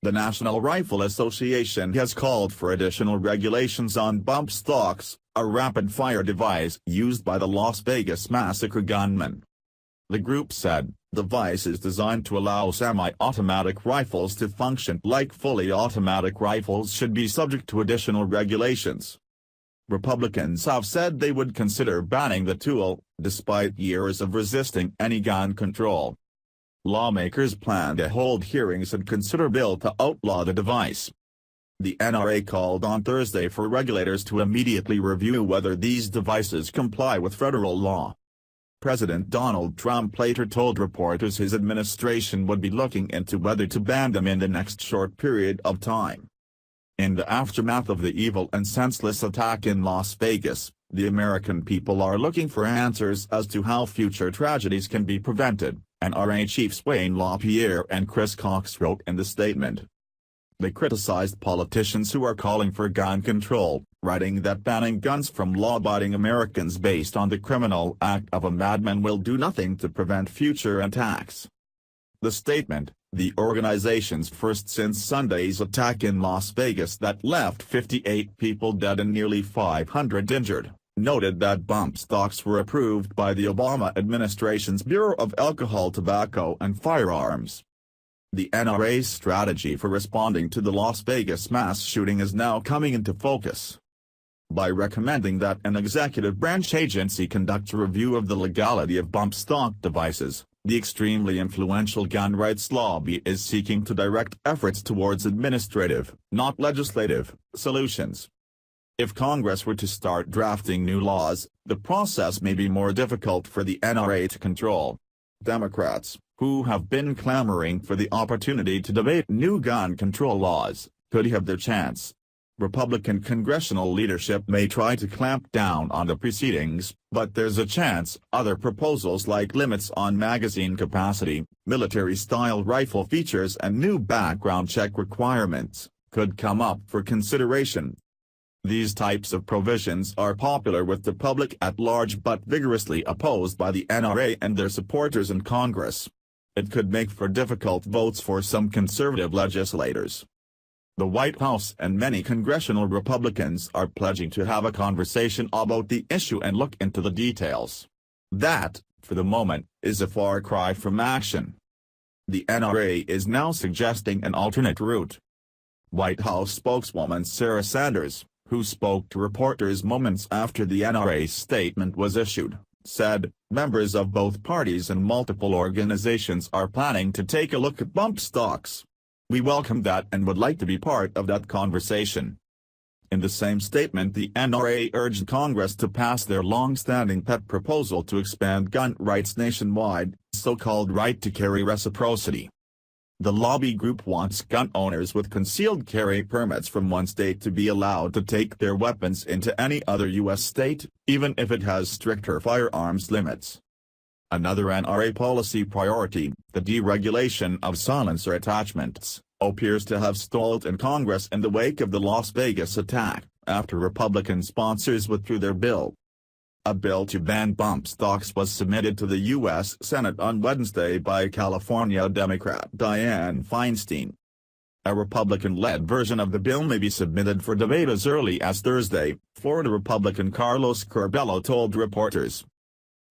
The National Rifle Association has called for additional regulations on bump stocks, a rapid-fire device used by the Las Vegas massacre gunman. The group said, the device is designed to allow semi-automatic rifles to function like fully automatic rifles should be subject to additional regulations. Republicans have said they would consider banning the tool, despite years of resisting any gun control. Lawmakers plan to hold hearings and consider a bill to outlaw the device. The NRA called on Thursday for regulators to immediately review whether these devices comply with federal law. President Donald Trump later told reporters his administration would be looking into whether to ban them in the next short period of time. In the aftermath of the evil and senseless attack in Las Vegas, the American people are looking for answers as to how future tragedies can be prevented, NRA chiefs Wayne LaPierre and Chris Cox wrote in the statement. They criticized politicians who are calling for gun control, writing that banning guns from law-abiding Americans based on the criminal act of a madman will do nothing to prevent future attacks. The statement, the organization's first since Sunday's attack in Las Vegas that left 58 people dead and nearly 500 injured, noted that bump stocks were approved by the Obama administration's Bureau of Alcohol, Tobacco and Firearms. The NRA's strategy for responding to the Las Vegas mass shooting is now coming into focus. By recommending that an executive branch agency conduct a review of the legality of bump stock devices, the extremely influential gun rights lobby is seeking to direct efforts towards administrative, not legislative, solutions. If Congress were to start drafting new laws, the process may be more difficult for the NRA to control. Democrats, who have been clamoring for the opportunity to debate new gun control laws, could have their chance. Republican congressional leadership may try to clamp down on the proceedings, but there's a chance other proposals like limits on magazine capacity, military-style rifle features and new background check requirements could come up for consideration. These types of provisions are popular with the public at large but vigorously opposed by the NRA and their supporters in Congress. It could make for difficult votes for some conservative legislators. The White House and many congressional Republicans are pledging to have a conversation about the issue and look into the details. That, for the moment, is a far cry from action. The NRA is now suggesting an alternate route. White House spokeswoman Sarah Sanders, who spoke to reporters moments after the NRA's statement was issued, said, members of both parties and multiple organizations are planning to take a look at bump stocks. We welcome that and would like to be part of that conversation. In the same statement, the NRA urged Congress to pass their long-standing pet proposal to expand gun rights nationwide, so-called right to carry reciprocity. The lobby group wants gun owners with concealed carry permits from one state to be allowed to take their weapons into any other U.S. state, even if it has stricter firearms limits. Another NRA policy priority, the deregulation of silencer attachments, appears to have stalled in Congress in the wake of the Las Vegas attack, after Republican sponsors withdrew their bill. A bill to ban bump stocks was submitted to the U.S. Senate on Wednesday by California Democrat Dianne Feinstein. A Republican-led version of the bill may be submitted for debate as early as Thursday, Florida Republican Carlos Curbelo told reporters.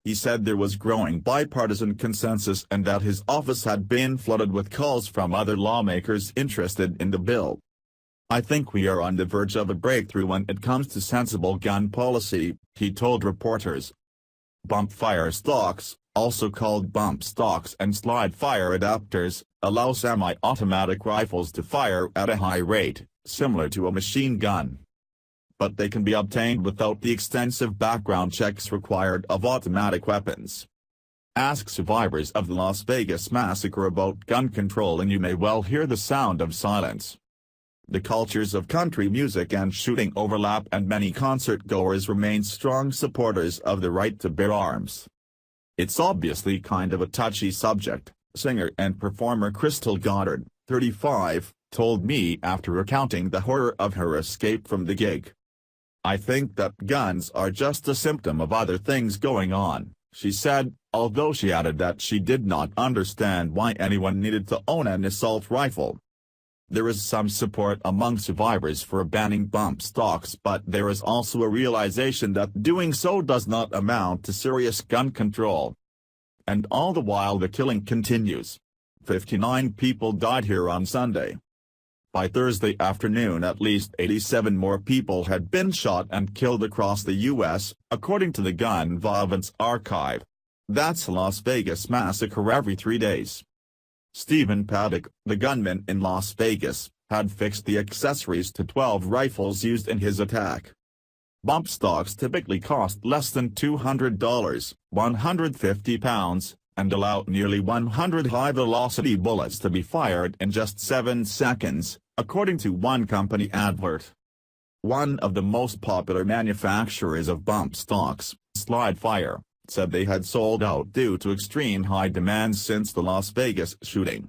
He said there was growing bipartisan consensus and that his office had been flooded with calls from other lawmakers interested in the bill. I think we are on the verge of a breakthrough when it comes to sensible gun policy, he told reporters. Bump fire stocks, also called bump stocks and slide fire adapters, allow semi-automatic rifles to fire at a high rate, similar to a machine gun. But they can be obtained without the extensive background checks required of automatic weapons. Ask survivors of the Las Vegas massacre about gun control and you may well hear the sound of silence. The cultures of country music and shooting overlap and many concert-goers remain strong supporters of the right to bear arms. It's obviously kind of a touchy subject, singer and performer Crystal Goddard, 35, told me after recounting the horror of her escape from the gig. I think that guns are just a symptom of other things going on, she said, although she added that she did not understand why anyone needed to own an assault rifle. There is some support among survivors for banning bump stocks, but there is also a realization that doing so does not amount to serious gun control. And all the while the killing continues. 59 people died here on Sunday. By Thursday afternoon at least 87 more people had been shot and killed across the U.S., according to the Gun Violence Archive. That's a Las Vegas massacre every 3 days. Stephen Paddock, the gunman in Las Vegas, had fixed the accessories to 12 rifles used in his attack. Bump stocks typically cost less than $200, 150 pounds, and allow nearly 100 high-velocity bullets to be fired in just 7 seconds, according to one company advert. One of the most popular manufacturers of bump stocks, Slide Fire, said they had sold out due to extreme high demand since the Las Vegas shooting.